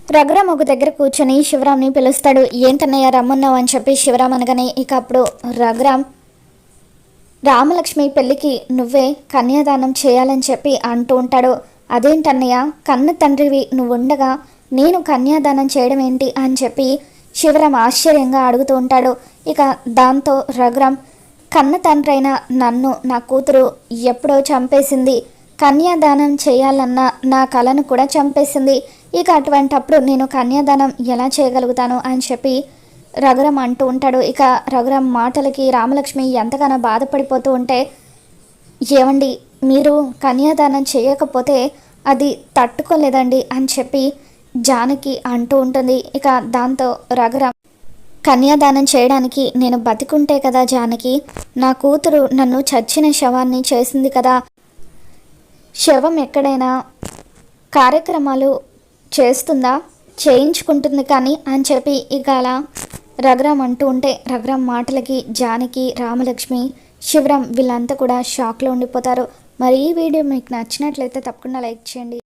రఘురామ్ ఒక దగ్గర కూర్చొని శివరాంని పిలుస్తాడు. ఏంటన్నయ్య రమ్మన్నావు అని చెప్పి శివరాం అనగానే ఇక అప్పుడు రఘురామ్ రామలక్ష్మి పెళ్ళికి నువ్వే కన్యాదానం చేయాలని చెప్పి అంటూ ఉంటాడు. అదేంటన్నయ్య, కన్న తండ్రివి నువ్వు ఉండగా నేను కన్యాదానం చేయడం ఏంటి అని చెప్పి శివరాం ఆశ్చర్యంగా అడుగుతూ ఉంటాడు. ఇక దాంతో రఘురామ్, కన్న తండ్రి అయిన నన్ను నా కూతురు ఎప్పుడో చంపేసింది, కన్యాదానం చేయాలన్న నా కలను కూడా చంపేసింది, ఇక అటువంటప్పుడు నేను కన్యాదానం ఎలా చేయగలుగుతాను అని చెప్పి రఘురామ్ అంటూ ఉంటాడు. ఇక రఘురామ్ మాటలకి రామలక్ష్మి ఎంతగానో బాధపడిపోతూ ఉంటే, ఏమండి మీరు కన్యాదానం చేయకపోతే అది తట్టుకోలేదండి అని చెప్పి జానకి అంటూ ఉంటుంది. ఇక దాంతో రఘురామ్, కన్యాదానం చేయడానికి నేను బతికుంటే కదా జానకి, నా కూతురు నన్ను చచ్చిన శవాన్ని చేసింది కదా, శవం ఎక్కడైనా కార్యక్రమాలు చేస్తుందా, చేయించుకుంటుంది కానీ అని చెప్పి ఇక అలా రఘురామ్ అంటూ ఉంటే రఘురామ్ మాటలకి జానకి, రామలక్ష్మి, శివరాం వీళ్ళంతా కూడా షాక్లో ఉండిపోతారు. మరి ఈ వీడియో మీకు నచ్చినట్లయితే తప్పకుండా లైక్ చేయండి.